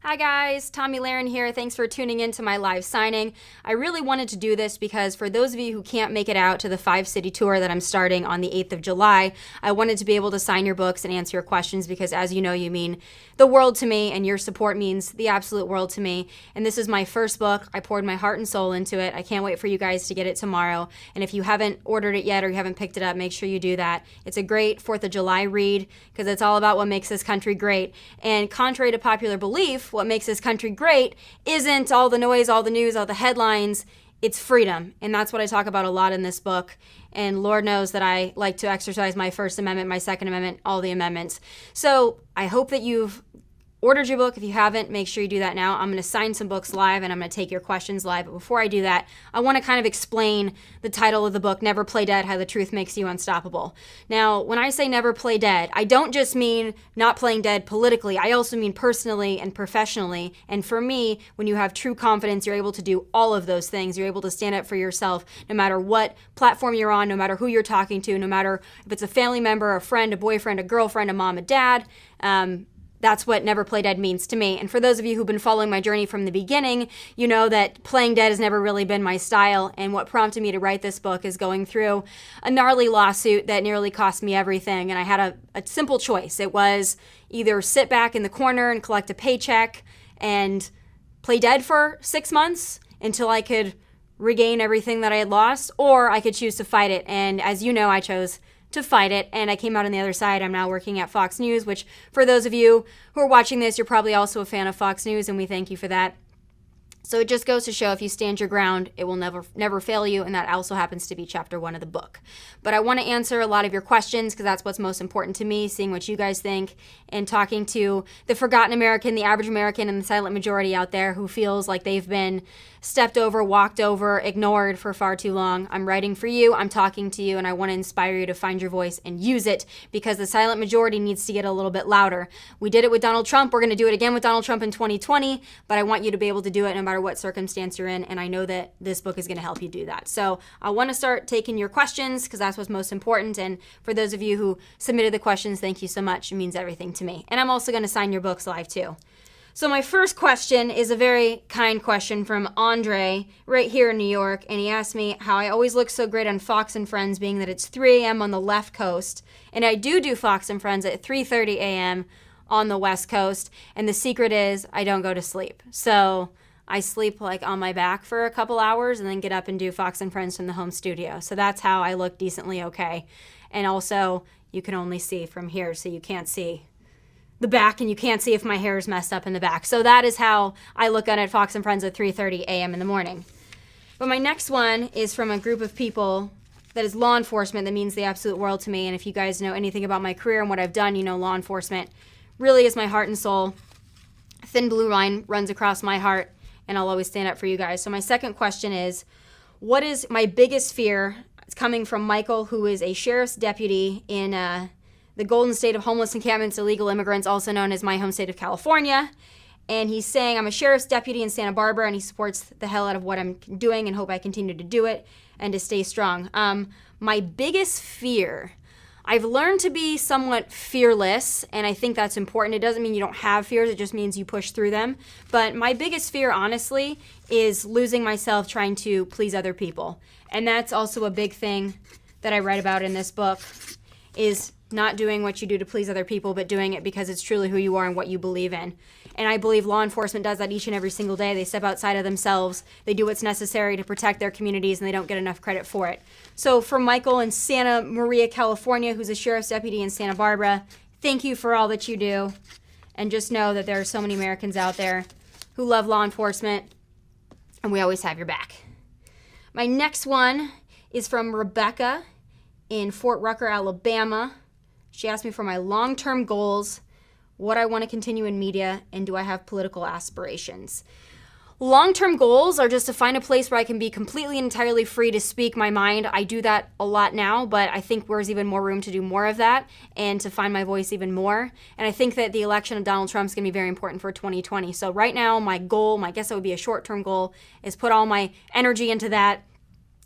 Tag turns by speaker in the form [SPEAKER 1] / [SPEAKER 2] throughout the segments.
[SPEAKER 1] Hi guys, Tomi Lahren here. Thanks for tuning in to my live signing. I really wanted to do this because for those of you who can't make it out to the 5-city tour that I'm starting on the 8th of July, I wanted to be able to sign your books and answer your questions because as you know, you mean the world to me and your support means the absolute world to me. And this is my first book. I poured my heart and soul into it. I can't wait for you guys to get it tomorrow. And if you haven't ordered it yet or you haven't picked it up, make sure you do that. It's a great 4th of July read because it's all about what makes this country great. And contrary to popular belief, what makes this country great isn't all the noise, all the news, all the headlines. It's freedom. And that's what I talk about a lot in this book. And Lord knows that I like to exercise my First Amendment, my Second Amendment, all the amendments. So I hope that you've ordered your book. If you haven't, make sure you do that now. I'm going to sign some books live and I'm going to take your questions live. But before I do that, I want to kind of explain the title of the book, Never Play Dead, How the Truth Makes You Unstoppable. Now, when I say never play dead, I don't just mean not playing dead politically. I also mean personally and professionally. And for me, when you have true confidence, you're able to do all of those things. You're able to stand up for yourself no matter what platform you're on, no matter who you're talking to, no matter if it's a family member, a friend, a boyfriend, a girlfriend, a mom, a dad. That's what Never Play Dead means to me. And for those of you who've been following my journey from the beginning, you know that playing dead has never really been my style. And what prompted me to write this book is going through a gnarly lawsuit that nearly cost me everything. And I had a simple choice. It was either sit back in the corner and collect a paycheck and play dead for 6 months until I could regain everything that I had lost, or I could choose to fight it. And as you know, I chose to fight it, and I came out on the other side. I'm now working at Fox News, which for those of you who are watching this, you're probably also a fan of Fox News, and we thank you for that. So it just goes to show if you stand your ground, it will never fail you, and that also happens to be chapter 1 of the book. But I want to answer a lot of your questions because that's what's most important to me, seeing what you guys think and talking to the forgotten American, the average American, and the silent majority out there who feels like they've been stepped over, walked over, ignored for far too long. I'm writing for you, I'm talking to you, and I want to inspire you to find your voice and use it because the silent majority needs to get a little bit louder. We did it with Donald Trump. We're going to do it again with Donald Trump in 2020, but I want you to be able to do it no matter what circumstance you're in, and I know that this book is going to help you do that. So I want to start taking your questions because that's what's most important, and for those of you who submitted the questions, thank you so much. It means everything to me. And I'm also going to sign your books live too. So my first question is a very kind question from Andre right here in New York, and he asked me how I always look so great on Fox and Friends being that it's 3 a.m. on the left coast, and I do Fox and Friends at 3:30 a.m. on the west coast, and the secret is I don't go to sleep. So I sleep like on my back for a couple hours and then get up and do Fox and Friends from the home studio. So that's how I look decently okay. And also, you can only see from here, so you can't see the back and you can't see if my hair is messed up in the back. So that is how I look at Fox and Friends at 3:30 a.m. in the morning. But my next one is from a group of people that is law enforcement that means the absolute world to me. And if you guys know anything about my career and what I've done, you know law enforcement really is my heart and soul. A thin blue line runs across my heart, and I'll always stand up for you guys. So my second question is, what is my biggest fear? It's coming from Michael, who is a sheriff's deputy in the Golden State of Homeless Encampments, Illegal Immigrants, also known as my home state of California. And he's saying, I'm a sheriff's deputy in Santa Barbara, and he supports the hell out of what I'm doing and hope I continue to do it and to stay strong. My biggest fear, I've learned to be somewhat fearless, and I think that's important. It doesn't mean you don't have fears, it just means you push through them. But my biggest fear, honestly, is losing myself trying to please other people. And that's also a big thing that I write about in this book, is not doing what you do to please other people, but doing it because it's truly who you are and what you believe in. And I believe law enforcement does that each and every single day. They step outside of themselves. They do what's necessary to protect their communities, and they don't get enough credit for it. So for Michael in Santa Maria, California, who's a sheriff's deputy in Santa Barbara, thank you for all that you do. And just know that there are so many Americans out there who love law enforcement, and we always have your back. My next one is from Rebecca in Fort Rucker, Alabama. She asked me for my long-term goals, what I want to continue in media, and do I have political aspirations. Long-term goals are just to find a place where I can be completely and entirely free to speak my mind. I do that a lot now, but I think there's even more room to do more of that and to find my voice even more. And I think that the election of Donald Trump is going to be very important for 2020. So right now, my goal, I guess it would be a short-term goal, is put all my energy into that,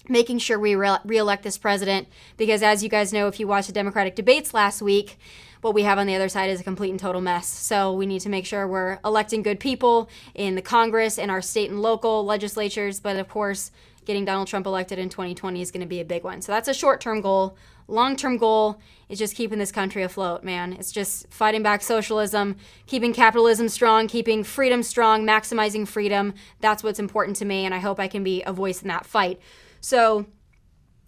[SPEAKER 1] making sure we re-elect this president, because as you guys know, if you watched the Democratic debates last week, what we have on the other side is a complete and total mess. So we need to make sure we're electing good people in the Congress and our state and local legislatures. But of course, getting Donald Trump elected in 2020 is going to be a big one. So that's a short-term goal. Long-term goal is just keeping this country afloat, man. It's just fighting back socialism, keeping capitalism strong, keeping freedom strong, maximizing freedom. That's what's important to me, and I hope I can be a voice in that fight. So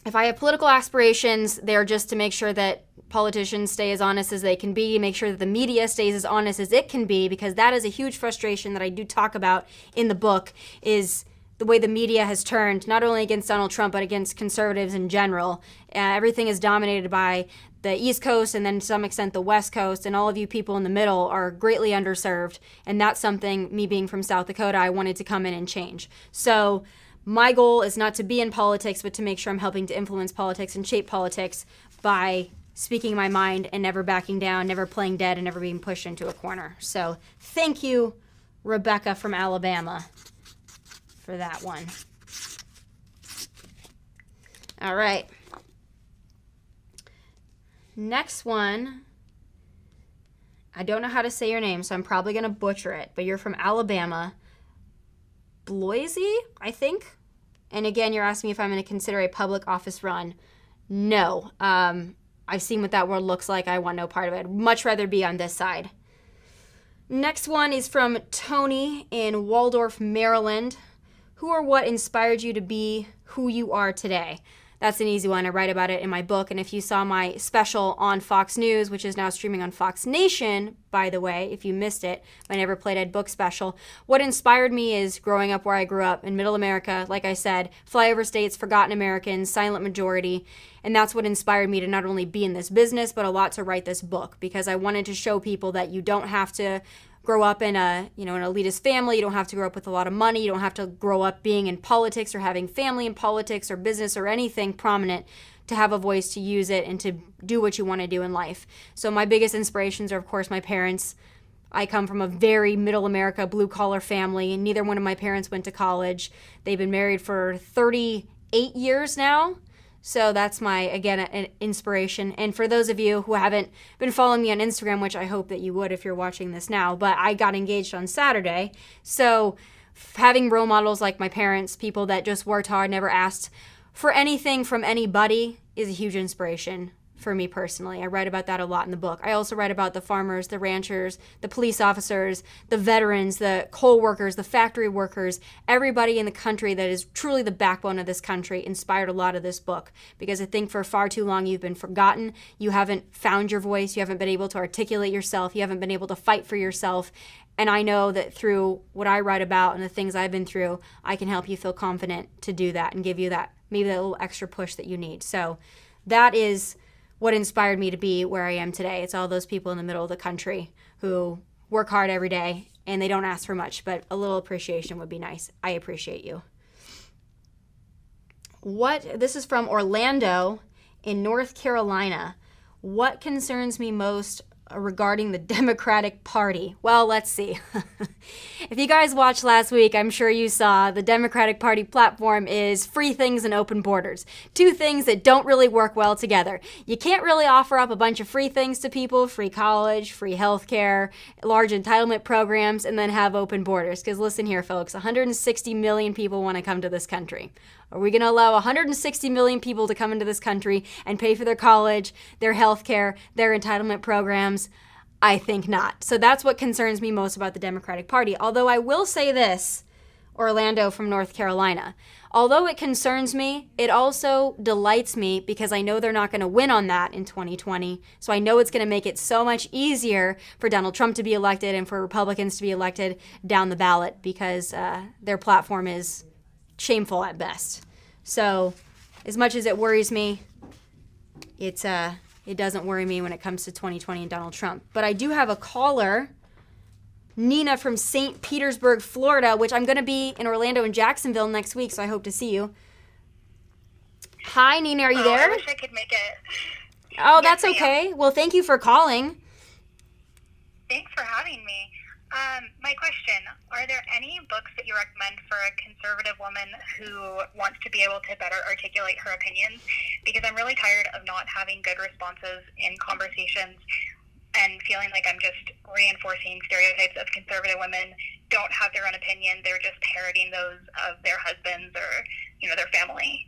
[SPEAKER 1] if I have political aspirations, they're just to make sure that politicians stay as honest as they can be, make sure that the media stays as honest as it can be, because that is a huge frustration that I do talk about in the book, is the way the media has turned, not only against Donald Trump, but against conservatives in general. Everything is dominated by the East Coast and then to some extent the West Coast, and all of you people in the middle are greatly underserved. And that's something, me being from South Dakota, I wanted to come in and change. So my goal is not to be in politics, but to make sure I'm helping to influence politics and shape politics by speaking my mind and never backing down, never playing dead, and never being pushed into a corner. So thank you, Rebecca from Alabama, for that one. All right. Next one. I don't know how to say your name, so I'm probably going to butcher it, but you're from Alabama. Bloisey, I think. And again, you're asking me if I'm going to consider a public office run. No. I've seen what that word looks like. I want no part of it. I'd much rather be on this side. Next one is from Tony in Waldorf, Maryland. Who or what inspired you to be who you are today? That's an easy one. I write about it in my book. And if you saw my special on Fox News, which is now streaming on Fox Nation, by the way, if you missed it, my Never Play Dead book special, what inspired me is growing up where I grew up in Middle America. Like I said, flyover states, forgotten Americans, silent majority. And that's what inspired me to not only be in this business, but a lot to write this book, because I wanted to show people that you don't have to grow up in an elitist family. You don't have to grow up with a lot of money. You don't have to grow up being in politics or having family in politics or business or anything prominent to have a voice, to use it, and to do what you want to do in life. So my biggest inspirations are, of course, my parents. I come from a very middle America, blue-collar family. Neither one of my parents went to college. They've been married for 38 years now. So that's my, again, an inspiration. And for those of you who haven't been following me on Instagram, which I hope that you would if you're watching this now, but I got engaged on Saturday. So having role models like my parents, people that just worked hard, never asked for anything from anybody, is a huge inspiration for me personally. I write about that a lot in the book. I also write about the farmers, the ranchers, the police officers, the veterans, the coal workers, the factory workers, everybody in the country that is truly the backbone of this country inspired a lot of this book, because I think for far too long you've been forgotten. You haven't found your voice. You haven't been able to articulate yourself. You haven't been able to fight for yourself. And I know that through what I write about and the things I've been through, I can help you feel confident to do that and give you that, maybe that little extra push that you need. So that is what inspired me to be where I am today. It's all those people in the middle of the country who work hard every day and they don't ask for much, but a little appreciation would be nice. I appreciate you. This is from Orlando in North Carolina. What concerns me most regarding the Democratic Party? Well, let's see. If you guys watched last week, I'm sure you saw the Democratic Party platform is free things and open borders. Two things that don't really work well together. You can't really offer up a bunch of free things to people, free college, free healthcare, large entitlement programs, and then have open borders. Because listen here, folks, 160 million people want to come to this country. Are we going to allow 160 million people to come into this country and pay for their college, their health care, their entitlement programs? I think not. So that's what concerns me most about the Democratic Party. Although I will say this, Orlando from North Carolina, although it concerns me, it also delights me because I know they're not going to win on that in 2020. So I know it's going to make it so much easier for Donald Trump to be elected and for Republicans to be elected down the ballot, because their platform is shameful at best. So as much as it worries me, it doesn't worry me when it comes to 2020 and Donald Trump. But I do have a caller, Nina from St. Petersburg, Florida, which I'm going to be in Orlando and Jacksonville next week, so I hope to see you. Hi, Nina, are you there?
[SPEAKER 2] I wish I could make it.
[SPEAKER 1] Oh, yes, that's okay. Well, thank you for calling.
[SPEAKER 2] Thanks for having me. My question, are there any books that you recommend for a conservative woman who wants to be able to better articulate her opinions? Because I'm really tired of not having good responses in conversations and feeling like I'm just reinforcing stereotypes of conservative women don't have their own opinion. They're just parroting those of their husbands or, their family.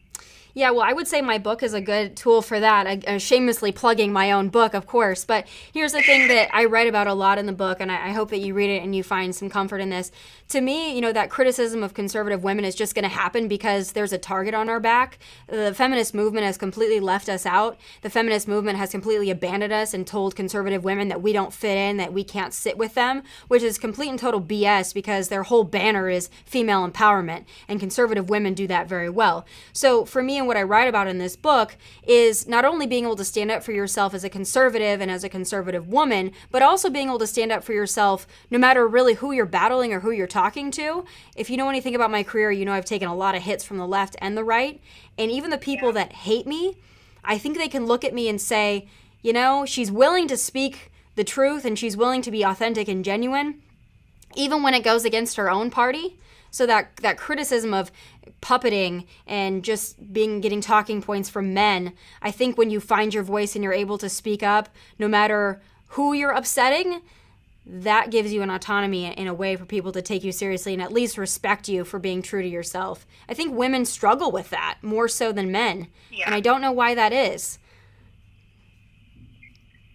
[SPEAKER 1] Yeah, well, I would say my book is a good tool for that. I'm shamelessly plugging my own book, of course. But here's the thing that I write about a lot in the book, and I hope that you read it and you find some comfort in this. To me, that criticism of conservative women is just going to happen because there's a target on our back. The feminist movement has completely left us out. The feminist movement has completely abandoned us and told conservative women that we don't fit in, that we can't sit with them, which is complete and total BS because their whole banner is female empowerment, and conservative women do that very well. So for me, and what I write about in this book is not only being able to stand up for yourself as a conservative and as a conservative woman, but also being able to stand up for yourself no matter really who you're battling or who you're talking to. If you know anything about my career, I've taken a lot of hits from the left and the right. And even the people that hate me, I think they can look at me and say, she's willing to speak the truth and she's willing to be authentic and genuine, even when it goes against her own party. So that criticism of puppeting and just getting talking points from men, I think when you find your voice and you're able to speak up, no matter who you're upsetting, that gives you an autonomy in a way for people to take you seriously and at least respect you for being true to yourself. I think women struggle with that more so than men, and I don't know why that is.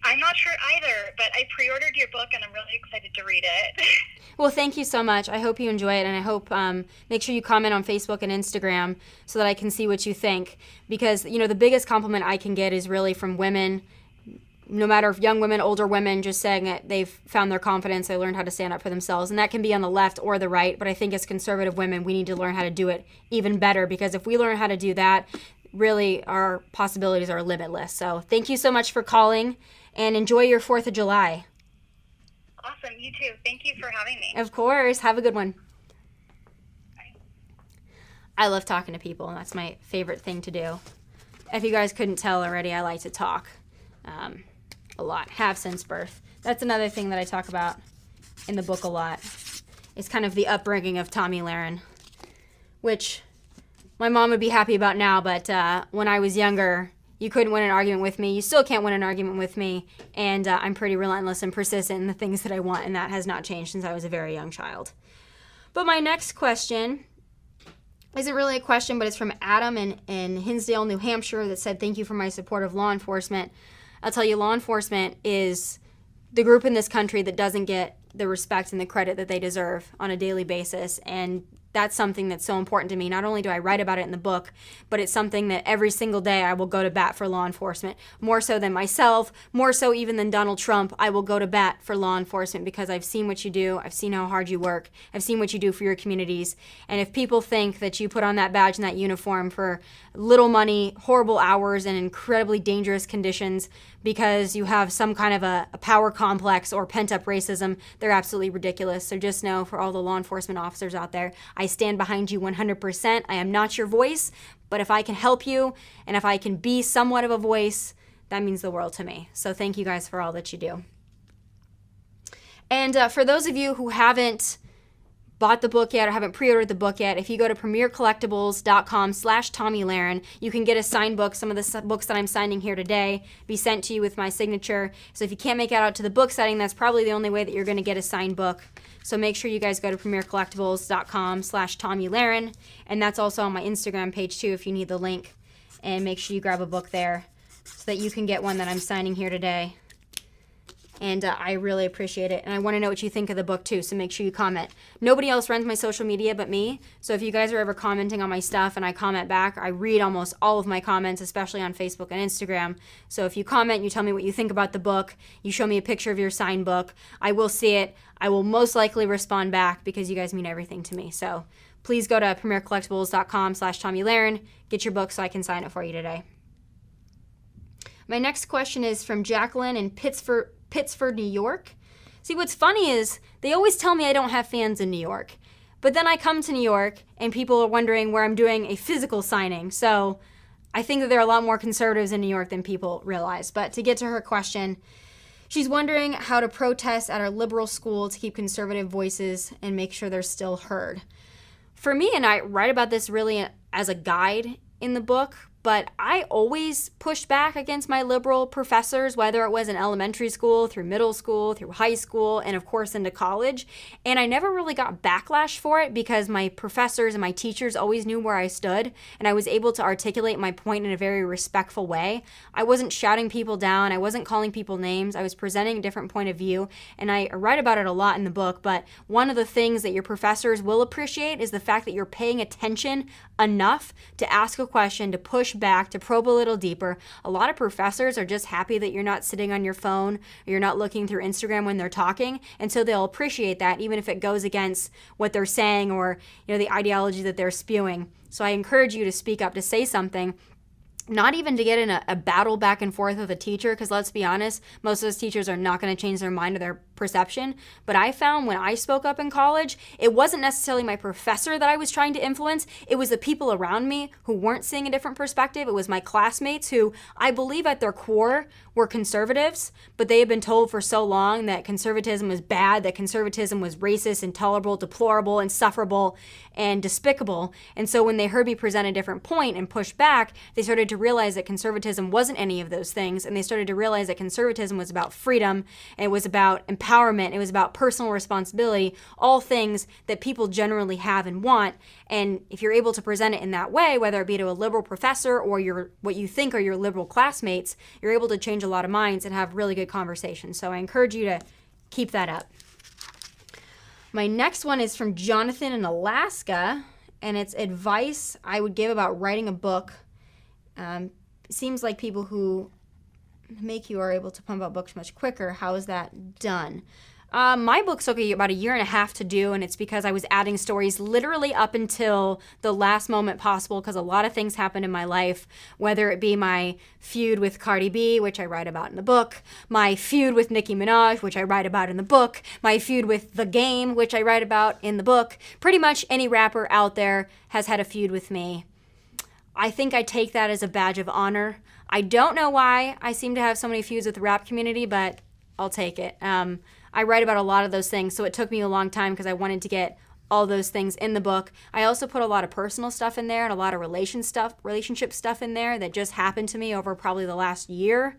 [SPEAKER 2] I'm not sure either, but I pre-ordered your book and I'm really excited to read it.
[SPEAKER 1] Well, thank you so much. I hope you enjoy it, and I hope make sure you comment on Facebook and Instagram so that I can see what you think. Because, the biggest compliment I can get is really from women, no matter if young women, older women, just saying that they've found their confidence, they learned how to stand up for themselves. And that can be on the left or the right, but I think as conservative women, we need to learn how to do it even better, because if we learn how to do that, really our possibilities are limitless. So thank you so much for calling, and enjoy your 4th of July.
[SPEAKER 2] Awesome. You too. Thank you for having me.
[SPEAKER 1] Of course. Have a good one.
[SPEAKER 2] Bye.
[SPEAKER 1] I love talking to people, and that's my favorite thing to do. If you guys couldn't tell already, I like to talk a lot. Have since birth. That's another thing that I talk about in the book a lot. It's kind of the upbringing of Tomi Lahren, which my mom would be happy about now, but when I was younger, you couldn't win an argument with me. You still can't win an argument with me. And I'm pretty relentless and persistent in the things that I want, and that has not changed since I was a very young child. But my next question isn't really a question, but it's from Adam in Hinsdale, New Hampshire, that said, thank you for my support of law enforcement. I'll tell you, law enforcement is the group in this country that doesn't get the respect and the credit that they deserve on a daily basis. And that's something that's so important to me. Not only do I write about it in the book, but it's something that every single day I will go to bat for law enforcement. More so than myself, more so even than Donald Trump, I will go to bat for law enforcement because I've seen what you do. I've seen how hard you work. I've seen what you do for your communities. And if people think that you put on that badge and that uniform for little money, horrible hours, and incredibly dangerous conditions because you have some kind of a power complex or pent-up racism, they're absolutely ridiculous. So just know, for all the law enforcement officers out there, I stand behind you 100%. I am not your voice, but if I can help you and if I can be somewhat of a voice, that means the world to me. So thank you guys for all that you do. And for those of you who haven't bought the book yet or haven't pre-ordered the book yet, if you go to premiercollectibles.com/Tomi Lahren, you can get a signed book. Some of the books that I'm signing here today be sent to you with my signature. So if you can't make it out to the book signing, that's probably the only way that you're going to get a signed book. So make sure you guys go to premiercollectibles.com/Tomi Lahren, and that's also on my Instagram page too if you need the link. And make sure you grab a book there so that you can get one that I'm signing here today. And I really appreciate it. And I want to know what you think of the book, too, so make sure you comment. Nobody else runs my social media but me. So if you guys are ever commenting on my stuff and I comment back, I read almost all of my comments, especially on Facebook and Instagram. So if you comment, you tell me what you think about the book, you show me a picture of your signed book, I will see it. I will most likely respond back because you guys mean everything to me. So please go to premiercollectibles.com/Tomi Lahren, get your book so I can sign it for you today. My next question is from Jacqueline in Pittsford, New York. See, what's funny is they always tell me I don't have fans in New York. But then I come to New York and people are wondering where I'm doing a physical signing. So I think that there are a lot more conservatives in New York than people realize. But to get to her question, she's wondering how to protest at our liberal school to keep conservative voices and make sure they're still heard. For me, and I write about this really as a guide in the book, but I always pushed back against my liberal professors, whether it was in elementary school, through middle school, through high school, and of course into college. And I never really got backlash for it because my professors and my teachers always knew where I stood, and I was able to articulate my point in a very respectful way. I wasn't shouting people down. I wasn't calling people names. I was presenting a different point of view, and I write about it a lot in the book. But one of the things that your professors will appreciate is the fact that you're paying attention enough to ask a question, to push back, to probe a little deeper. A lot of professors are just happy that you're not sitting on your phone or you're not looking through Instagram when they're talking, and so they'll appreciate that even if it goes against what they're saying or the ideology that they're spewing. So I encourage you to speak up, to say something. Not even to get in a battle back and forth with a teacher, because let's be honest, most of those teachers are not going to change their mind or their perception. But I found when I spoke up in college, it wasn't necessarily my professor that I was trying to influence. It was the people around me who weren't seeing a different perspective. It was my classmates who I believe at their core were conservatives, but they had been told for so long that conservatism was bad, that conservatism was racist, intolerable, deplorable, insufferable, and despicable. And so when they heard me present a different point and push back, they started to realize that conservatism wasn't any of those things, and they started to realize that conservatism was about freedom, and it was about empowerment, it was about personal responsibility, all things that people generally have and want. And if you're able to present it in that way, whether it be to a liberal professor or what you think are your liberal classmates, you're able to change a lot of minds and have really good conversations. So I encourage you to keep that up. My next one is from Jonathan in Alaska, and it's advice I would give about writing a book. It seems like people who make you are able to pump out books much quicker. How is that done? My book took about 1.5 years to do, and it's because I was adding stories literally up until the last moment possible, because a lot of things happened in my life, whether it be my feud with Cardi B, which I write about in the book, my feud with Nicki Minaj, which I write about in the book, my feud with The Game, which I write about in the book. Pretty much any rapper out there has had a feud with me. I think I take that as a badge of honor. I don't know why I seem to have so many feuds with the rap community, but I'll take it. I write about a lot of those things, so it took me a long time because I wanted to get all those things in the book. I also put a lot of personal stuff in there and a lot of relationship stuff in there that just happened to me over probably the last year,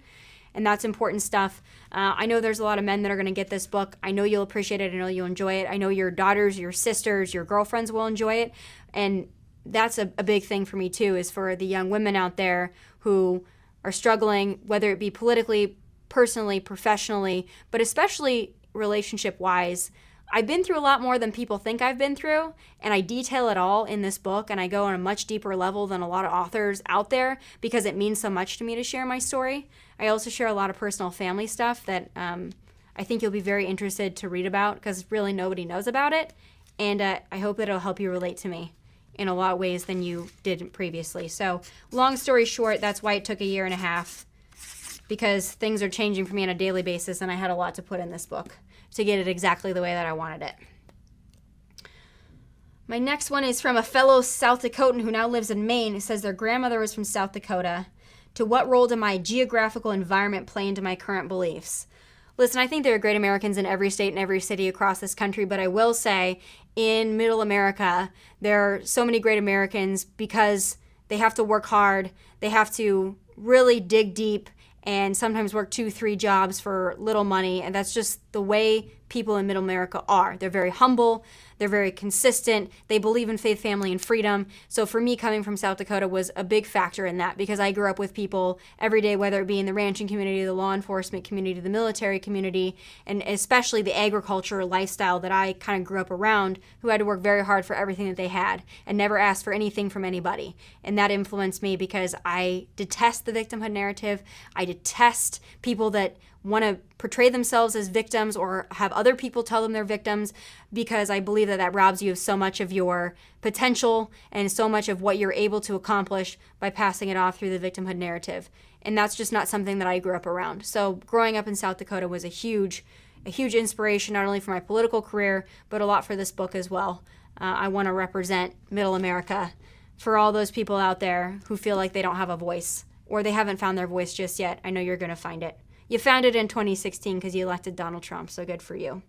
[SPEAKER 1] and that's important stuff. I know there's a lot of men that are going to get this book. I know you'll appreciate it. I know you'll enjoy it. I know your daughters, your sisters, your girlfriends will enjoy it, and that's a big thing for me too, is for the young women out there who are struggling, whether it be politically, personally, professionally, but especially relationship-wise. I've been through a lot more than people think I've been through, and I detail it all in this book, and I go on a much deeper level than a lot of authors out there because it means so much to me to share my story. I also share a lot of personal family stuff that I think you'll be very interested to read about because really nobody knows about it, and I hope that it'll help you relate to me in a lot of ways than you did previously. So long story short, that's why it took 1.5 years, because things are changing for me on a daily basis, and I had a lot to put in this book to get it exactly the way that I wanted it. My next one is from a fellow South Dakotan who now lives in Maine. It says their grandmother was from South Dakota. To what role did my geographical environment play into my current beliefs? Listen, I think there are great Americans in every state and every city across this country, but I will say in Middle America, there are so many great Americans because they have to work hard. They have to really dig deep and sometimes work 2-3 jobs for little money. And that's just the way people in Middle America are. They're very humble. They're very consistent. They believe in faith, family, and freedom. So for me, coming from South Dakota was a big factor in that because I grew up with people every day, whether it be in the ranching community, the law enforcement community, the military community, and especially the agriculture lifestyle that I kind of grew up around, who had to work very hard for everything that they had and never asked for anything from anybody. And that influenced me because I detest the victimhood narrative. I detest people that want to portray themselves as victims or have other people tell them they're victims, because I believe that that robs you of so much of your potential and so much of what you're able to accomplish by passing it off through the victimhood narrative. And that's just not something that I grew up around. So growing up in South Dakota was a huge inspiration, not only for my political career, but a lot for this book as well. I want to represent Middle America for all those people out there who feel like they don't have a voice or they haven't found their voice just yet. I know you're going to find it. You found it in 2016 because you elected Donald Trump, so good for you.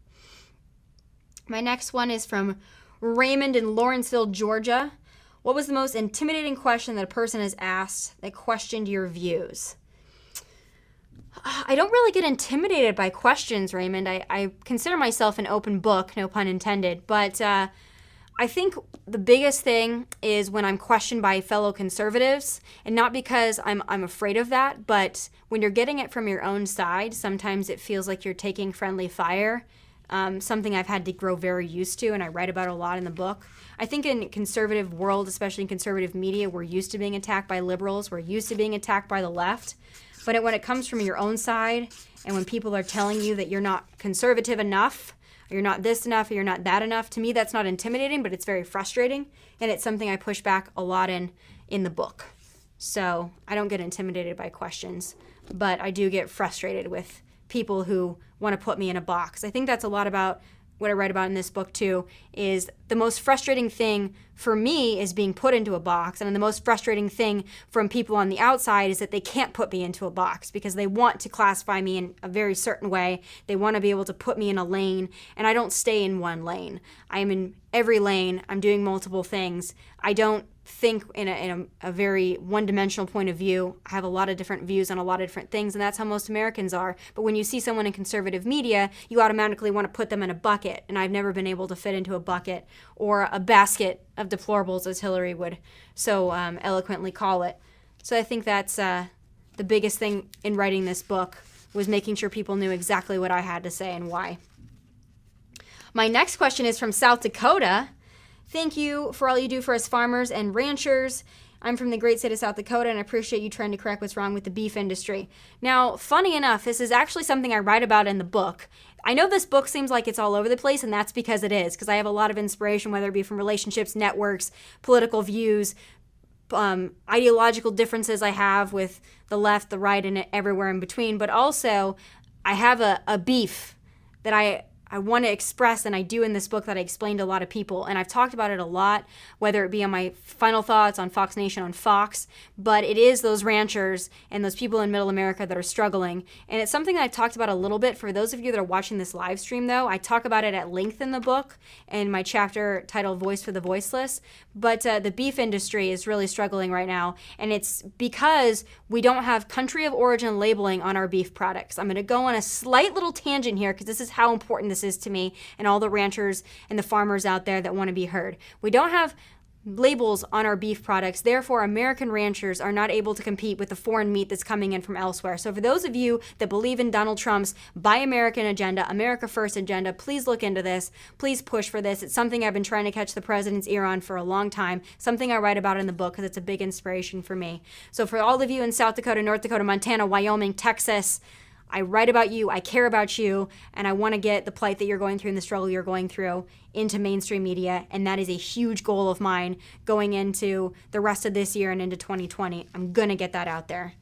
[SPEAKER 1] My next one is from Raymond in Lawrenceville, Georgia. What was the most intimidating question that a person has asked that questioned your views? I don't really get intimidated by questions, Raymond. I consider myself an open book, no pun intended. But I think the biggest thing is when I'm questioned by fellow conservatives, and not because I'm afraid of that, but when you're getting it from your own side, sometimes it feels like you're taking friendly fire. Something I've had to grow very used to, and I write about a lot in the book. I think in conservative world, especially in conservative media, we're used to being attacked by liberals. We're used to being attacked by the left. But when it comes from your own side, and when people are telling you that you're not conservative enough, or you're not this enough, or you're not that enough, to me that's not intimidating, but it's very frustrating, and it's something I push back a lot in the book. So I don't get intimidated by questions, but I do get frustrated with people who want to put me in a box. I think that's a lot about what I write about in this book too, is the most frustrating thing for me is being put into a box. And the most frustrating thing from people on the outside is that they can't put me into a box because they want to classify me in a very certain way. They want to be able to put me in a lane, and I don't stay in one lane. I am in every lane. I'm doing multiple things. I don't think in a very one-dimensional point of view. I have a lot of different views on a lot of different things, and that's how most Americans are. But when you see someone in conservative media, you automatically want to put them in a bucket, and I've never been able to fit into a bucket or a basket of deplorables, as Hillary would so eloquently call it. So I think that's the biggest thing in writing this book, was making sure people knew exactly what I had to say and why. My next question is from South Dakota. Thank you for all you do for us farmers and ranchers. I'm from the great state of South Dakota, and I appreciate you trying to correct what's wrong with the beef industry. Now, funny enough, this is actually something I write about in the book. I know this book seems like it's all over the place, and that's because it is, because I have a lot of inspiration, whether it be from relationships, networks, political views, ideological differences I have with the left, the right, and everywhere in between. But also, I have a beef that I want to express, and I do in this book, that I explain to a lot of people. And I've talked about it a lot, whether it be on my final thoughts on Fox Nation on Fox, but it is those ranchers and those people in middle America that are struggling. And it's something that I've talked about a little bit. For those of you that are watching this live stream, though, I talk about it at length in the book in my chapter titled Voice for the Voiceless. But the beef industry is really struggling right now, and it's because we don't have country of origin labeling on our beef products. I'm going to go on a slight little tangent here, because this is how important this is to me and all the ranchers and the farmers out there that want to be heard. We don't have labels on our beef products. Therefore, American ranchers are not able to compete with the foreign meat that's coming in from elsewhere. So for those of you that believe in Donald Trump's Buy American agenda, America First agenda, please look into this. Please push for this. It's something I've been trying to catch the president's ear on for a long time. Something I write about in the book because it's a big inspiration for me. So for all of you in South Dakota, North Dakota, Montana, Wyoming, Texas, I write about you, I care about you, and I want to get the plight that you're going through and the struggle you're going through into mainstream media, and that is a huge goal of mine going into the rest of this year and into 2020. I'm going to get that out there.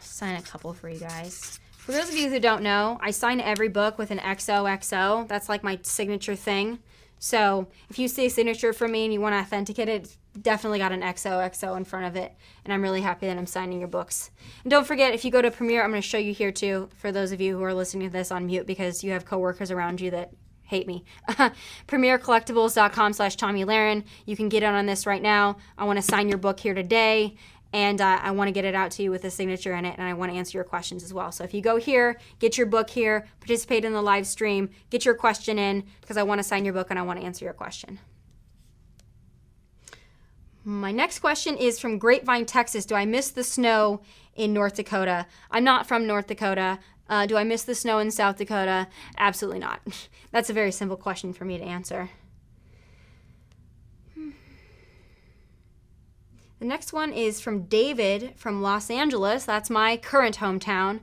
[SPEAKER 1] Sign a couple for you guys. For those of you who don't know, I sign every book with an XOXO. That's like my signature thing. So if you see a signature from me and you want to authenticate it, it's definitely got an XOXO in front of it. And I'm really happy that I'm signing your books. And don't forget, if you go to Premiere, I'm going to show you here too, for those of you who are listening to this on mute because you have coworkers around you that hate me. PremierCollectibles.com/Tomi Lahren. You can get on this right now. I want to sign your book here today. And I want to get it out to you with a signature in it, and I want to answer your questions as well. So if you go here, get your book here, participate in the live stream, get your question in, because I want to sign your book and I want to answer your question. My next question is from Grapevine, Texas. Do I miss the snow in North Dakota? I'm not from North Dakota. Do I miss the snow in South Dakota? Absolutely not. That's a very simple question for me to answer. The next one is from David from Los Angeles. That's my current hometown.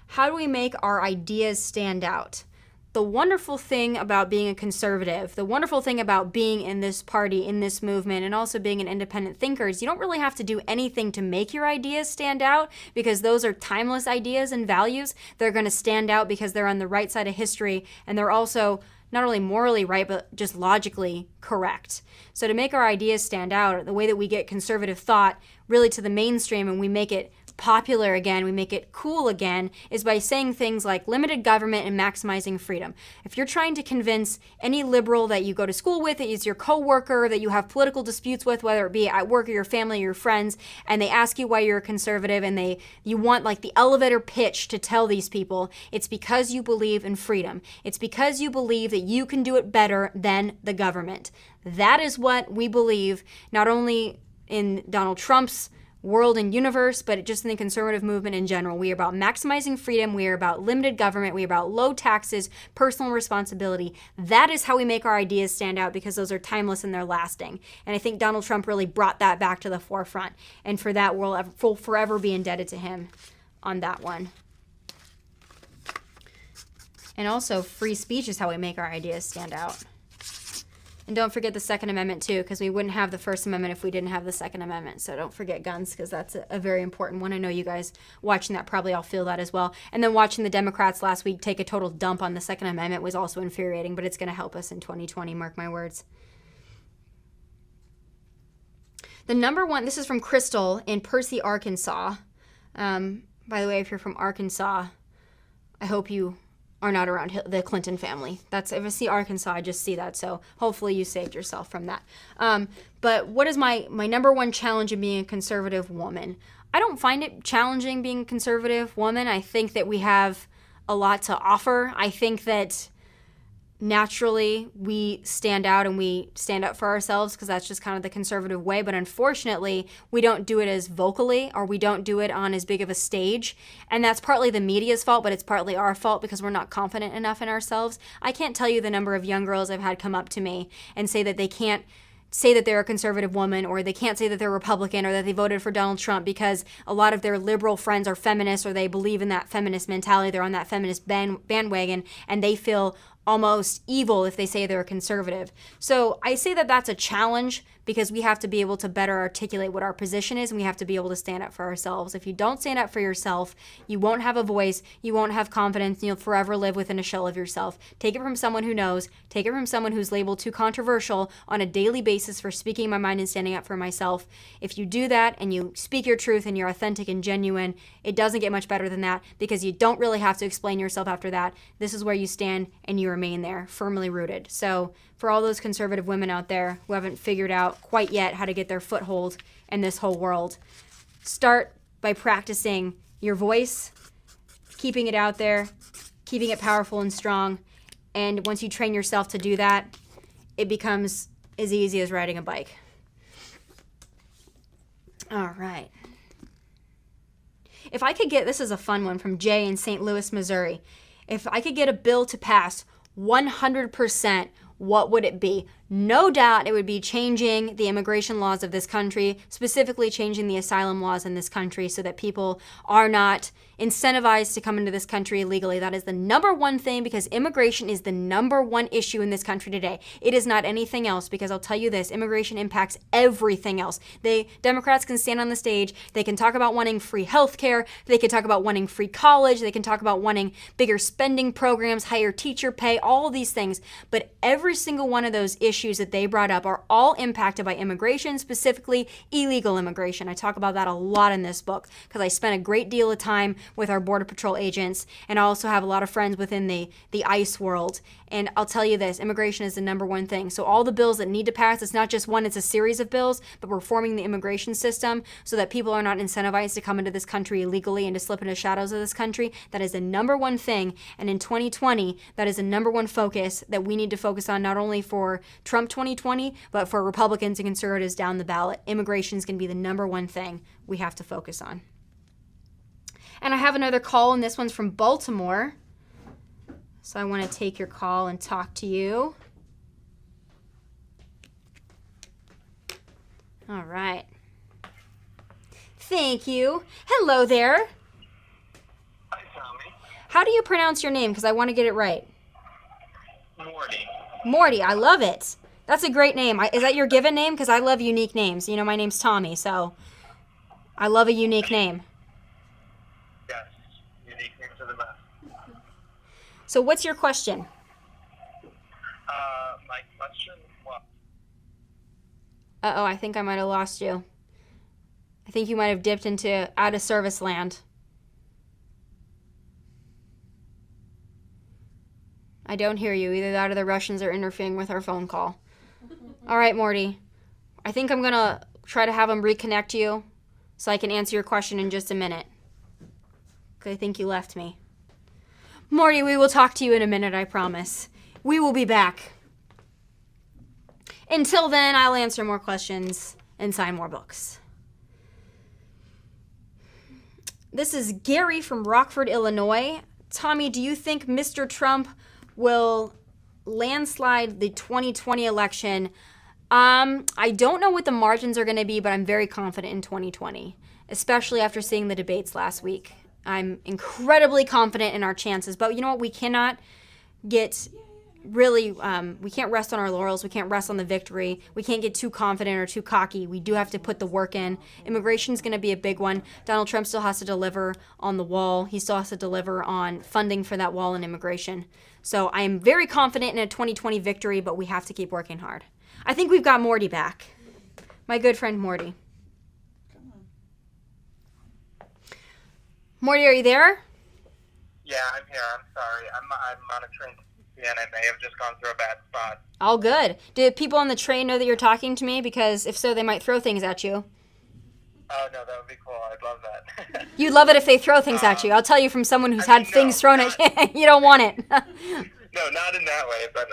[SPEAKER 1] How do we make our ideas stand out? The wonderful thing about being a conservative, the wonderful thing about being in this party, in this movement, and also being an independent thinker is you don't really have to do anything to make your ideas stand out, because those are timeless ideas and values. They're going to stand out because they're on the right side of history, and they're also not only morally right, but just logically correct. So to make our ideas stand out, the way that we get conservative thought really to the mainstream and we make it popular again, we make it cool again, is by saying things like limited government and maximizing freedom. If you're trying to convince any liberal that you go to school with, that is your coworker, that you have political disputes with, whether it be at work or your family or your friends, and they ask you why you're a conservative, and you want like the elevator pitch to tell these people, it's because you believe in freedom. It's because you believe that you can do it better than the government. That is what we believe, not only in Donald Trump's world and universe, but just in the conservative movement in general. We are about maximizing freedom. We are about limited government. We are about low taxes, personal responsibility. That is how we make our ideas stand out, because those are timeless and they're lasting. And I think Donald Trump really brought that back to the forefront. And for that, we'll forever be indebted to him on that one. And also, free speech is how we make our ideas stand out. And don't forget the Second Amendment, too, because we wouldn't have the First Amendment if we didn't have the Second Amendment. So don't forget guns, because that's a very important one. I know you guys watching that probably all feel that as well. And then watching the Democrats last week take a total dump on the Second Amendment was also infuriating, but it's going to help us in 2020, mark my words. The number one, this is from Crystal in Percy, Arkansas. By the way, if you're from Arkansas, I hope you are not around the Clinton family. That's, if I see Arkansas, I just see that. So hopefully you saved yourself from that. But what is my number one challenge in being a conservative woman? I don't find it challenging being a conservative woman. I think that we have a lot to offer. I think that naturally we stand out and we stand up for ourselves, because that's just kind of the conservative way. But unfortunately, we don't do it as vocally, or we don't do it on as big of a stage. And that's partly the media's fault, but it's partly our fault, because we're not confident enough in ourselves. I can't tell you the number of young girls I've had come up to me and say that they can't say that they're a conservative woman, or they can't say that they're Republican, or that they voted for Donald Trump because a lot of their liberal friends are feminists, or they believe in that feminist mentality. They're on that feminist bandwagon, and they feel almost evil if they say they're a conservative. So I say that that's a challenge, because we have to be able to better articulate what our position is, and we have to be able to stand up for ourselves. If you don't stand up for yourself, you won't have a voice, you won't have confidence, and you'll forever live within a shell of yourself. Take it from someone who knows. Take it from someone who's labeled too controversial on a daily basis for speaking my mind and standing up for myself. If you do that and you speak your truth and you're authentic and genuine, it doesn't get much better than that, because you don't really have to explain yourself after that. This is where you stand, and you remain there, firmly rooted. So for all those conservative women out there who haven't figured out quite yet how to get their foothold in this whole world, start by practicing your voice, keeping it out there, keeping it powerful and strong. And once you train yourself to do that, it becomes as easy as riding a bike. All right. If I could get, this is a fun one from Jay in St. Louis, Missouri. If I could get a bill to pass 100%, what would it be? No doubt it would be changing the immigration laws of this country, specifically changing the asylum laws in this country, so that people are not incentivized to come into this country illegally. That is the number one thing, because immigration is the number one issue in this country today. It is not anything else, because I'll tell you this, immigration impacts everything else. Democrats can stand on the stage, they can talk about wanting free health care, they can talk about wanting free college, they can talk about wanting bigger spending programs, higher teacher pay, all of these things. But every single one of those issues that they brought up are all impacted by immigration, specifically illegal immigration. I talk about that a lot in this book, because I spent a great deal of time with our Border Patrol agents, and I also have a lot of friends within the ICE world. And I'll tell you this, immigration is the number one thing. So all the bills that need to pass, it's not just one, it's a series of bills, but reforming the immigration system so that people are not incentivized to come into this country illegally and to slip into shadows of this country. That is the number one thing. And in 2020, that is the number one focus that we need to focus on, not only for Trump 2020, but for Republicans and conservatives down the ballot. Immigration is going to be the number one thing we have to focus on. And I have another call, and this one's from Baltimore. So I want to take your call and talk to you. All right. Thank you. Hello there.
[SPEAKER 3] Hi, Tommy.
[SPEAKER 1] How do you pronounce your name? Because I want to get it right.
[SPEAKER 3] Morty.
[SPEAKER 1] Morty, I love it. That's a great name. Is that your given name? Because I love unique names. You know, my name's Tommy, so I love a unique name.
[SPEAKER 3] Yes, unique names are the best.
[SPEAKER 1] So what's your question?
[SPEAKER 3] My question was...
[SPEAKER 1] Uh-oh, I think I might have lost you. I think you might have dipped into out of service land. I don't hear you. Either that or the Russians are interfering with our phone call. All right, Morty. I think I'm going to try to have them reconnect you so I can answer your question in just a minute. Because I think you left me. Morty, we will talk to you in a minute, I promise. We will be back. Until then, I'll answer more questions and sign more books. This is Gary from Rockford, Illinois. Tommy, do you think Mr. Trump will landslide the 2020 election? I don't know what the margins are going to be, but I'm very confident in 2020, especially after seeing the debates last week. I'm incredibly confident in our chances, but you know what? We cannot get really, we can't rest on our laurels. We can't rest on the victory. We can't get too confident or too cocky. We do have to put the work in. Immigration is going to be a big one. Donald Trump still has to deliver on the wall. He still has to deliver on funding for that wall and immigration. So I am very confident in a 2020 victory, but we have to keep working hard. I think we've got Morty back. My good friend Morty. Morty, are you there?
[SPEAKER 3] Yeah, I'm here. I'm sorry. I'm on a train to and I may have just gone through a bad spot.
[SPEAKER 1] All good. Did people on the train know that you're talking to me? Because if so, they might throw things at you.
[SPEAKER 3] Oh, no, that would be cool. I'd love that.
[SPEAKER 1] You'd love it if they throw things at you. I'll tell you from someone who's had things thrown at you. You don't want it.
[SPEAKER 3] No, not in that way. But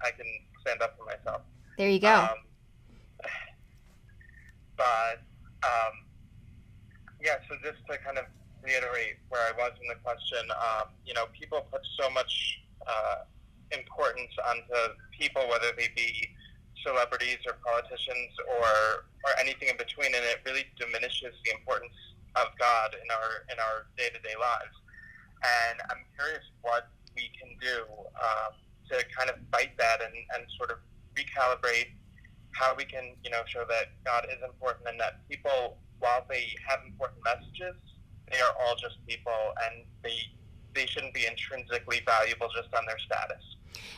[SPEAKER 3] I can stand up for myself.
[SPEAKER 1] There you go.
[SPEAKER 3] Yeah, so just to kind of reiterate where I was in the question, people put so much importance onto people, whether they be celebrities or politicians or anything in between, and it really diminishes the importance of God in our day-to-day lives. And I'm curious what we can do to kind of fight that and sort of recalibrate how we can, show that God is important and that people, while they have important messages, they are all just people and they shouldn't be intrinsically valuable just on their status.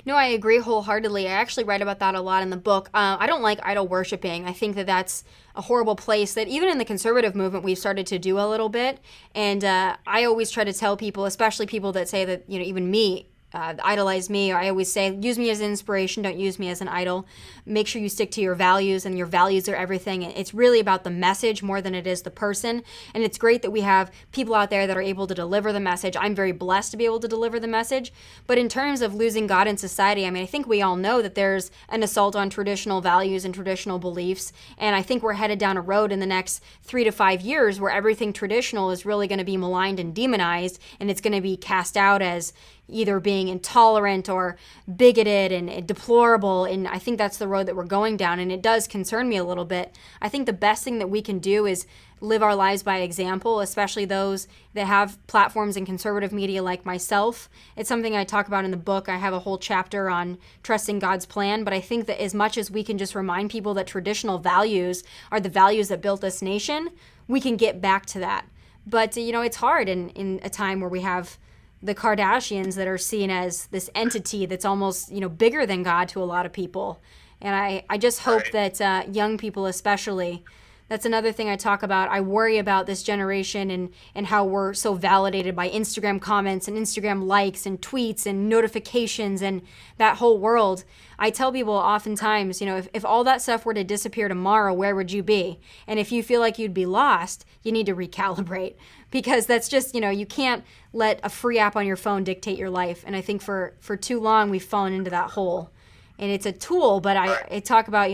[SPEAKER 1] No, I agree wholeheartedly. I actually write about that a lot in the book. I don't like idol worshiping. I think that that's a horrible place that even in the conservative movement we've started to do a little bit. And I always try to tell people, especially people that say that, even me, idolize me. I always say, use me as an inspiration, don't use me as an idol. Make sure you stick to your values, and your values are everything. It's really about the message more than it is the person. And it's great that we have people out there that are able to deliver the message. I'm very blessed to be able to deliver the message. But in terms of losing God in society, I think we all know that there's an assault on traditional values and traditional beliefs. And I think we're headed down a road in the next 3 to 5 years where everything traditional is really going to be maligned and demonized, and it's going to be cast out as either being intolerant or bigoted and deplorable. And I think that's the road that we're going down, and it does concern me a little bit. I think the best thing that we can do is live our lives by example, especially those that have platforms in conservative media like myself. It's something I talk about in the book. I have a whole chapter on trusting God's plan, but I think that as much as we can just remind people that traditional values are the values that built this nation, we can get back to that. But, it's hard in a time where we have the Kardashians that are seen as this entity that's almost, bigger than God to a lot of people. And I just hope that young people especially, that's another thing I talk about. I worry about this generation and how we're so validated by Instagram comments and Instagram likes and tweets and notifications and that whole world. I tell people oftentimes, if all that stuff were to disappear tomorrow, where would you be? And if you feel like you'd be lost, you need to recalibrate, because that's just, you can't let a free app on your phone dictate your life. And I think for too long we've fallen into that hole. And it's a tool, but I talk about,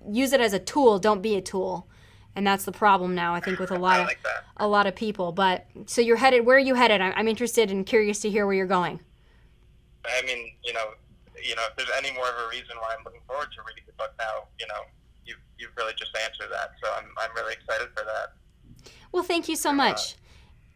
[SPEAKER 1] use it as a tool, don't be a tool. And that's the problem now, I think, with a lot of people. But so you're headed, where are you headed? I'm interested and curious to hear where you're going.
[SPEAKER 3] If there's any more of a reason why I'm looking forward to reading the book now, you've really just answered that. So I'm really excited for that.
[SPEAKER 1] Well, thank you so much.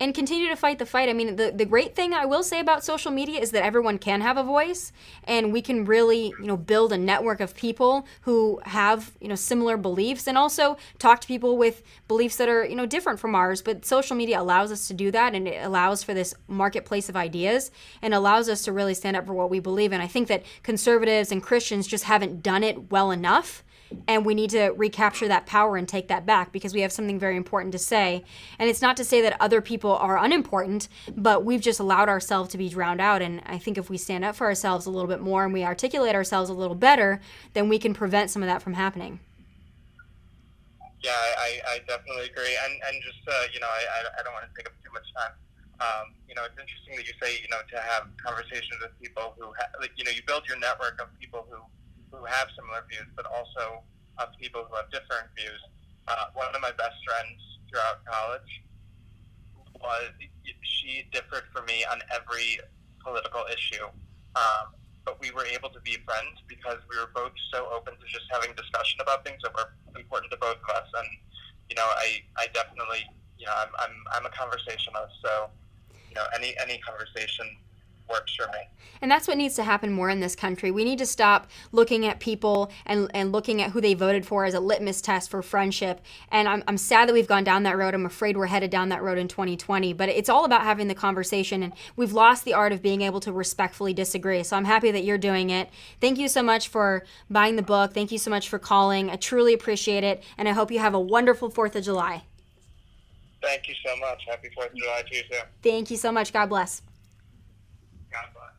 [SPEAKER 1] And continue to fight the fight. The great thing I will say about social media is that everyone can have a voice, and we can really, build a network of people who have, similar beliefs, and also talk to people with beliefs that are, different from ours. But social media allows us to do that, and it allows for this marketplace of ideas and allows us to really stand up for what we believe in. I think that conservatives and Christians just haven't done it well enough. and we need to recapture that power and take that back because we have something very important to say. And it's not to say that other people are unimportant, but we've just allowed ourselves to be drowned out. And I think if we stand up for ourselves a little bit more and we articulate ourselves a little better, then we can prevent some of that from happening.
[SPEAKER 3] Yeah, I definitely agree. And just, I don't want to take up too much time. It's interesting that you say, to have conversations with people who, you build your network of people who have similar views, but also of people who have different views. One of my best friends throughout college she differed from me on every political issue. But we were able to be friends because we were both so open to just having discussion about things that were important to both of us. And, I definitely, I'm a conversationalist, so, any conversation works for me.
[SPEAKER 1] And that's what needs to happen more in this country. We need to stop looking at people and looking at who they voted for as a litmus test for friendship. And I'm sad that we've gone down that road. I'm afraid we're headed down that road in 2020. But it's all about having the conversation. And we've lost the art of being able to respectfully disagree. So I'm happy that you're doing it. Thank you so much for buying the book. Thank you so much for calling. I truly appreciate it. And I hope you have a wonderful 4th of July.
[SPEAKER 3] Thank you so much. Happy 4th of July to you too.
[SPEAKER 1] Thank you so much. God bless.
[SPEAKER 3] God bless.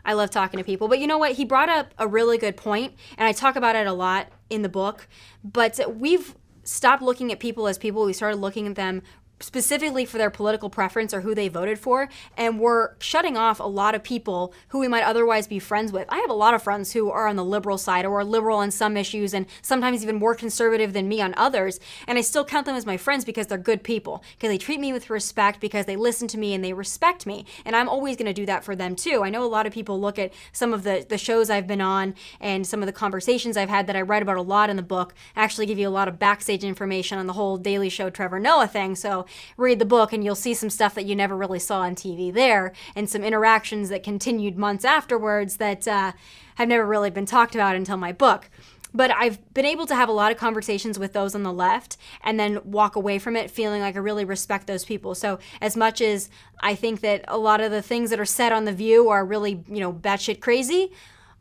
[SPEAKER 1] I love talking to people. But you know what? He brought up a really good point, and I talk about it a lot in the book. But we've stopped looking at people as people. We started looking at them specifically for their political preference or who they voted for, and we're shutting off a lot of people who we might otherwise be friends with. I have a lot of friends who are on the liberal side or are liberal on some issues and sometimes even more conservative than me on others, and I still count them as my friends because they're good people, because they treat me with respect, because they listen to me and they respect me, and I'm always going to do that for them too. I know a lot of people look at some of the shows I've been on and some of the conversations I've had that I write about a lot in the book. I actually give you a lot of backstage information on the whole Daily Show Trevor Noah thing, so read the book and you'll see some stuff that you never really saw on TV there, and some interactions that continued months afterwards that have never really been talked about until my book. But I've been able to have a lot of conversations with those on the left and then walk away from it feeling like I really respect those people. So as much as I think that a lot of the things that are said on The View are really, batshit crazy,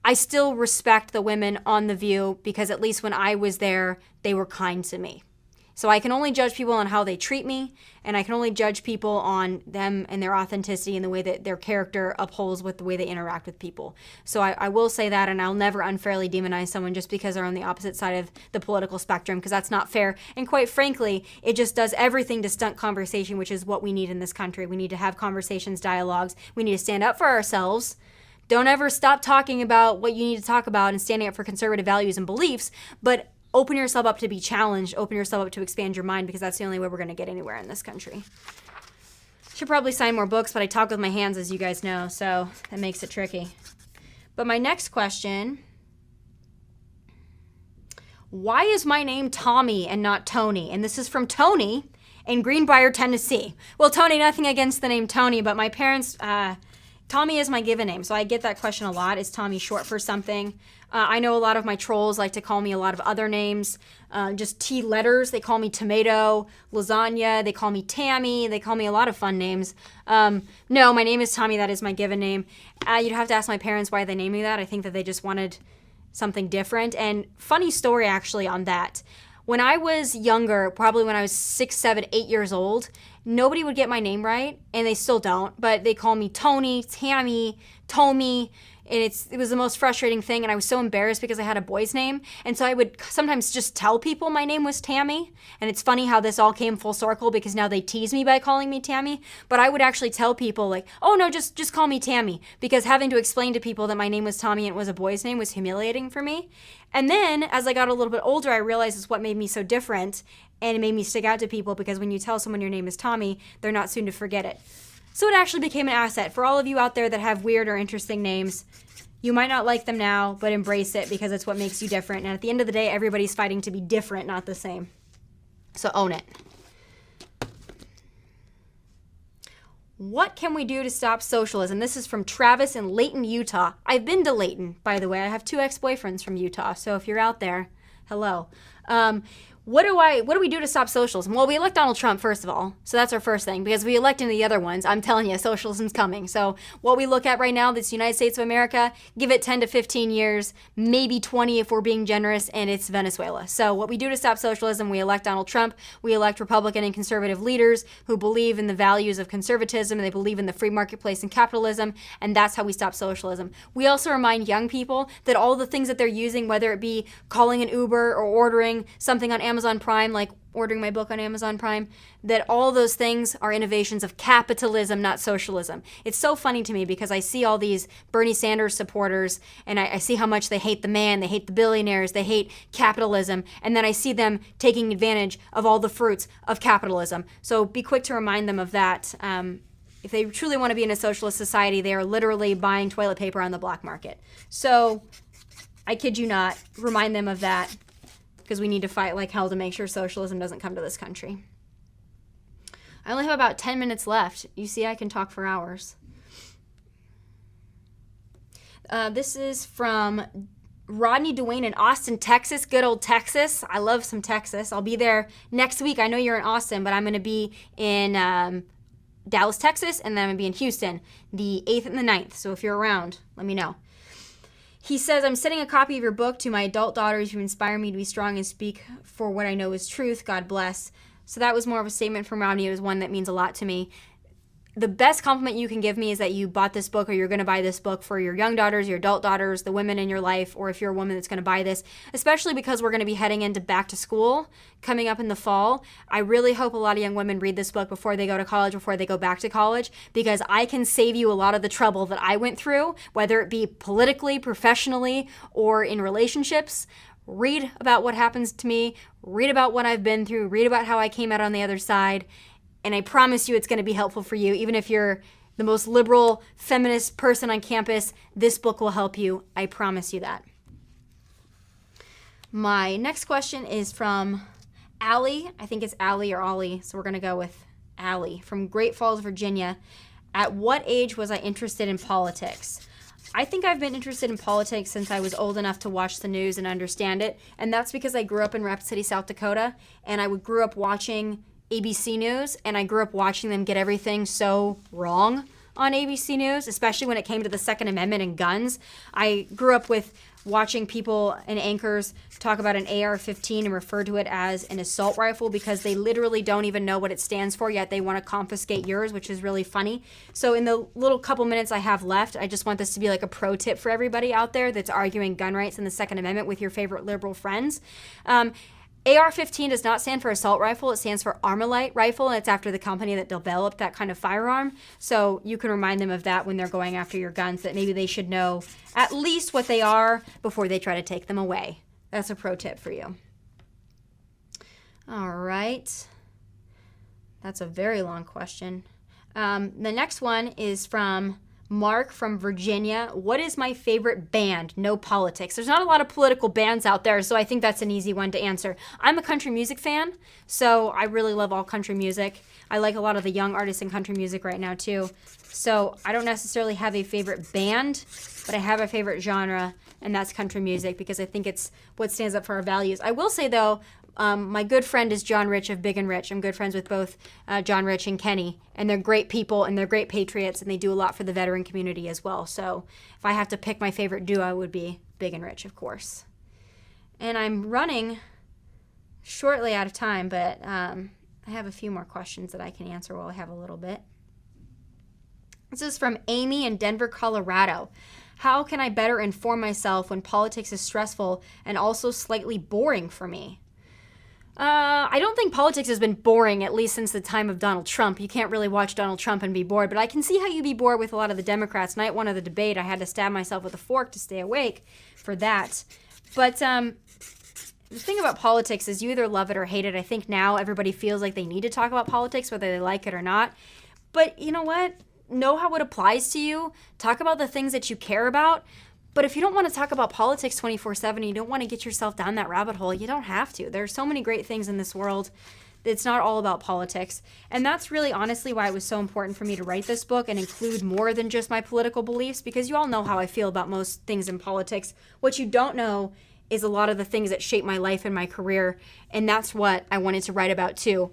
[SPEAKER 1] I still respect the women on The View because at least when I was there, they were kind to me. So I can only judge people on how they treat me, and I can only judge people on them and their authenticity and the way that their character upholds with the way they interact with people. So I will say that, and I'll never unfairly demonize someone just because they're on the opposite side of the political spectrum, because that's not fair. And quite frankly, it just does everything to stunt conversation, which is what we need in this country. We need to have conversations, dialogues. We need to stand up for ourselves. Don't ever stop talking about what you need to talk about and standing up for conservative values and beliefs, but open yourself up to be challenged, open yourself up to expand your mind, because that's the only way we're going to get anywhere in this country. Should probably sign more books, but I talk with my hands, as you guys know, so that makes it tricky. But my next question, why is my name Tomi and not Tony? And this is from Tony in Greenbrier, Tennessee. Well, Tony, nothing against the name Tony, but my parents, Tomi is my given name, so I get that question a lot. Is Tomi short for something? I know a lot of my trolls like to call me a lot of other names, just T letters. They call me Tomato, Lasagna. They call me Tammy. They call me a lot of fun names. No, my name is Tomi. That is my given name. You'd have to ask my parents why they named me that. I think that they just wanted something different. And funny story, actually, on that. When I was younger, probably when I was 6, 7, 8 years old, nobody would get my name right, and they still don't, but they call me Tony, Tammy, Tomi, and it was the most frustrating thing, and I was so embarrassed because I had a boy's name, and so I would sometimes just tell people my name was Tammy, and it's funny how this all came full circle because now they tease me by calling me Tammy, but I would actually tell people like, oh no, just call me Tammy, because having to explain to people that my name was Tomi and it was a boy's name was humiliating for me. And then as I got a little bit older, I realized it's what made me so different, and it made me stick out to people, because when you tell someone your name is Tomi, they're not soon to forget it. So it actually became an asset. For all of you out there that have weird or interesting names, you might not like them now, but embrace it because it's what makes you different. And at the end of the day, everybody's fighting to be different, not the same. So own it. What can we do to stop socialism? This is from Travis in Layton, Utah. I've been to Layton, by the way. I have 2 ex-boyfriends from Utah, so if you're out there, hello. What do we do to stop socialism? Well, we elect Donald Trump, first of all. So that's our first thing, because if we elect any of the other ones, I'm telling you, socialism's coming. So what we look at right now, this United States of America, give it 10 to 15 years, maybe 20 if we're being generous, and it's Venezuela. So what we do to stop socialism, we elect Donald Trump, we elect Republican and conservative leaders who believe in the values of conservatism, and they believe in the free marketplace and capitalism, and that's how we stop socialism. We also remind young people that all the things that they're using, whether it be calling an Uber or ordering something on Amazon Prime, like ordering my book on Amazon Prime, that all those things are innovations of capitalism, not socialism. It's so funny to me because I see all these Bernie Sanders supporters and I see how much they hate the man, they hate the billionaires, they hate capitalism, and then I see them taking advantage of all the fruits of capitalism. So be quick to remind them of that. If they truly want to be in a socialist society, they are literally buying toilet paper on the black market. So I kid you not, remind them of that, because we need to fight like hell to make sure socialism doesn't come to this country. I only have about 10 minutes left. You see, I can talk for hours. This is from Rodney Dwayne in Austin, Texas. Good old Texas. I love some Texas. I'll be there next week. I know you're in Austin, but I'm going to be in Dallas, Texas, and then I'm going to be in Houston the 8th and the 9th. So if you're around, let me know. He says, I'm sending a copy of your book to my adult daughters who inspire me to be strong and speak for what I know is truth. God bless. So that was more of a statement from Rodney. It was one that means a lot to me. The best compliment you can give me is that you bought this book, or you're going to buy this book for your young daughters, your adult daughters, the women in your life, or if you're a woman that's going to buy this, especially because we're going to be heading into back to school coming up in the fall. I really hope a lot of young women read this book before they go to college, before they go back to college, because I can save you a lot of the trouble that I went through, whether it be politically, professionally, or in relationships. Read about what happens to me, read about what I've been through, read about how I came out on the other side. And I promise you it's going to be helpful for you. Even if you're the most liberal, feminist person on campus, this book will help you. I promise you that. My next question is from Allie. I think it's Allie or Ollie, so we're going to go with Allie from Great Falls, Virginia. At what age was I interested in politics? I think I've been interested in politics since I was old enough to watch the news and understand it. And that's because I grew up in Rapid City, South Dakota, and I grew up watching ABC News, and I grew up watching them get everything so wrong on ABC News, especially when it came to the Second Amendment and guns. I grew up with watching people and anchors talk about an AR-15 and refer to it as an assault rifle because they literally don't even know what it stands for, yet they want to confiscate yours, which is really funny. So in the little couple minutes I have left, I just want this to be like a pro tip for everybody out there that's arguing gun rights and the Second Amendment with your favorite liberal friends. AR-15 does not stand for assault rifle. It stands for Armalite rifle, and it's after the company that developed that kind of firearm. So you can remind them of that when they're going after your guns, that maybe they should know at least what they are before they try to take them away. That's a pro tip for you. All right. That's a very long question. The next one is from Mark from Virginia. What is my favorite band? No politics. There's not a lot of political bands out there, so I think that's an easy one to answer. I'm a country music fan, so I really love all country music. I like a lot of the young artists in country music right now, too. So I don't necessarily have a favorite band, but I have a favorite genre, and that's country music because I think it's what stands up for our values. I will say, though, my good friend is John Rich of Big and Rich. I'm good friends with both John Rich and Kenny, and they're great people and they're great patriots, and they do a lot for the veteran community as well. So if I have to pick my favorite duo, it would be Big and Rich, of course. And I'm running shortly out of time, but I have a few more questions that I can answer while I have a little bit. This is from Amy in Denver, Colorado. How can I better inform myself when politics is stressful and also slightly boring for me? I don't think politics has been boring, at least since the time of Donald Trump. You can't really watch Donald Trump and be bored, but I can see how you'd be bored with a lot of the Democrats. Night one of the debate, I had to stab myself with a fork to stay awake for that. But the thing about politics is you either love it or hate it. I think now everybody feels like they need to talk about politics, whether they like it or not. But you know what? Know how it applies to you. Talk about the things that you care about. But if you don't want to talk about politics 24/7, you don't want to get yourself down that rabbit hole, you don't have to. There's so many great things in this world. It's not all about politics. And that's really honestly why it was so important for me to write this book and include more than just my political beliefs, because you all know how I feel about most things in politics. What you don't know is a lot of the things that shape my life and my career. And that's what I wanted to write about too.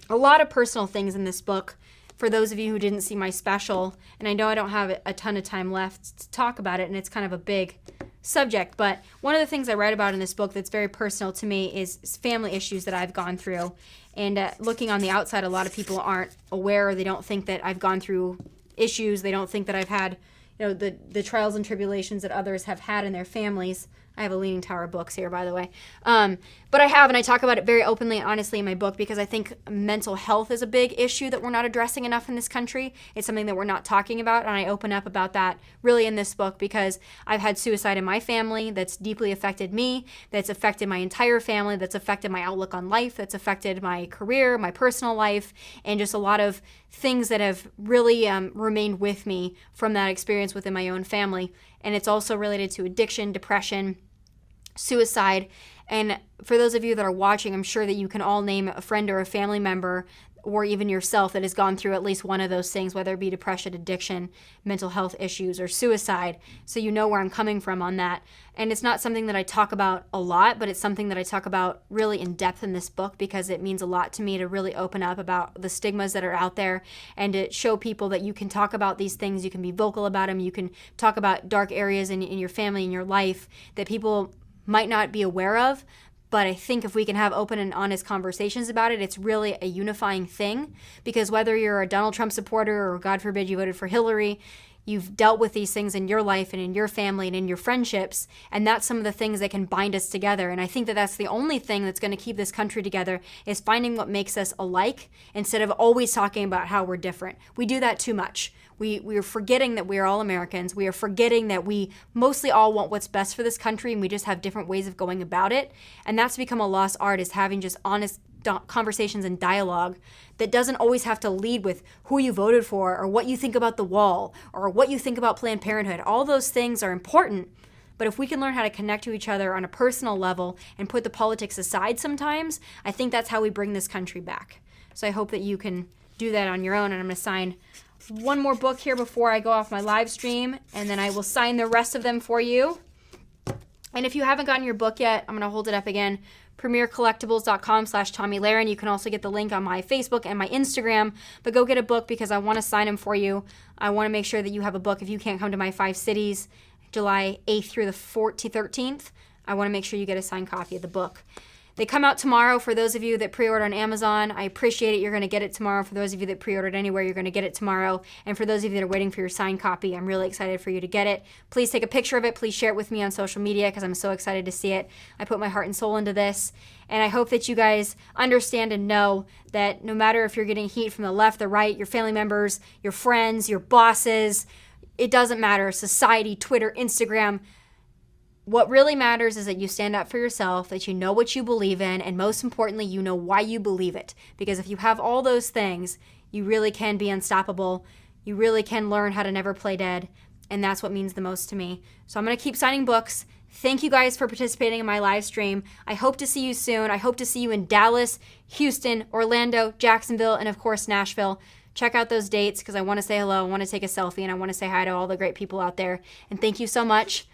[SPEAKER 1] A lot of personal things in this book. For those of you who didn't see my special, and I know I don't have a ton of time left to talk about it, and it's kind of a big subject, but one of the things I write about in this book that's very personal to me is family issues that I've gone through. And looking on the outside, a lot of people aren't aware, or they don't think that I've gone through issues. They don't think that I've had, the trials and tribulations that others have had in their families. I have a Leaning Tower of books here, by the way. But I have, and I talk about it very openly and honestly in my book, because I think mental health is a big issue that we're not addressing enough in this country. It's something that we're not talking about, and I open up about that really in this book because I've had suicide in my family that's deeply affected me, that's affected my entire family, that's affected my outlook on life, that's affected my career, my personal life, and just a lot of things that have really remained with me from that experience within my own family. And it's also related to addiction, depression, suicide. And for those of you that are watching, I'm sure that you can all name a friend or a family member or even yourself that has gone through at least one of those things, whether it be depression, addiction, mental health issues, or suicide. So you know where I'm coming from on that. And it's not something that I talk about a lot, but it's something that I talk about really in depth in this book because it means a lot to me to really open up about the stigmas that are out there and to show people that you can talk about these things, you can be vocal about them, you can talk about dark areas in your family, in your life that people might not be aware of. But I think if we can have open and honest conversations about it, it's really a unifying thing. Because whether you're a Donald Trump supporter or, God forbid, you voted for Hillary, you've dealt with these things in your life and in your family and in your friendships. And that's some of the things that can bind us together. And I think that that's the only thing that's going to keep this country together is finding what makes us alike instead of always talking about how we're different. We do that too much. We are forgetting that we are all Americans. We are forgetting that we mostly all want what's best for this country, and we just have different ways of going about it. And that's become a lost art, is having just honest conversations and dialogue that doesn't always have to lead with who you voted for or what you think about the wall or what you think about Planned Parenthood. All those things are important. But if we can learn how to connect to each other on a personal level and put the politics aside sometimes, I think that's how we bring this country back. So I hope that you can do that on your own. And I'm going to sign one more book here before I go off my live stream, and then I will sign the rest of them for you. And if you haven't gotten your book yet, I'm going to hold it up again, premiercollectibles.com/Tomi Lahren. You can also get the link on my Facebook and my Instagram, but go get a book because I want to sign them for you. I want to make sure that you have a book. If you can't come to my 5 cities, July 8th through the 13th, I want to make sure you get a signed copy of the book. They come out tomorrow for those of you that pre-order on Amazon. I appreciate it. You're going to get it tomorrow. For those of you that pre-ordered anywhere, you're going to get it tomorrow. And for those of you that are waiting for your signed copy, I'm really excited for you to get it. Please take a picture of it. Please share it with me on social media because I'm so excited to see it. I put my heart and soul into this. And I hope that you guys understand and know that no matter if you're getting heat from the left, the right, your family members, your friends, your bosses, it doesn't matter. Society, Twitter, Instagram, what really matters is that you stand up for yourself, that you know what you believe in, and most importantly, you know why you believe it. Because if you have all those things, you really can be unstoppable. You really can learn how to never play dead, and that's what means the most to me. So I'm going to keep signing books. Thank you guys for participating in my live stream. I hope to see you soon. I hope to see you in Dallas, Houston, Orlando, Jacksonville, and of course, Nashville. Check out those dates because I want to say hello, I want to take a selfie, and I want to say hi to all the great people out there. And thank you so much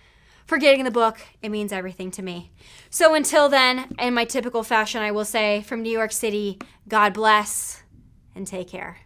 [SPEAKER 1] for getting the book. It means everything to me. So until then, in my typical fashion, I will say from New York City, God bless and take care.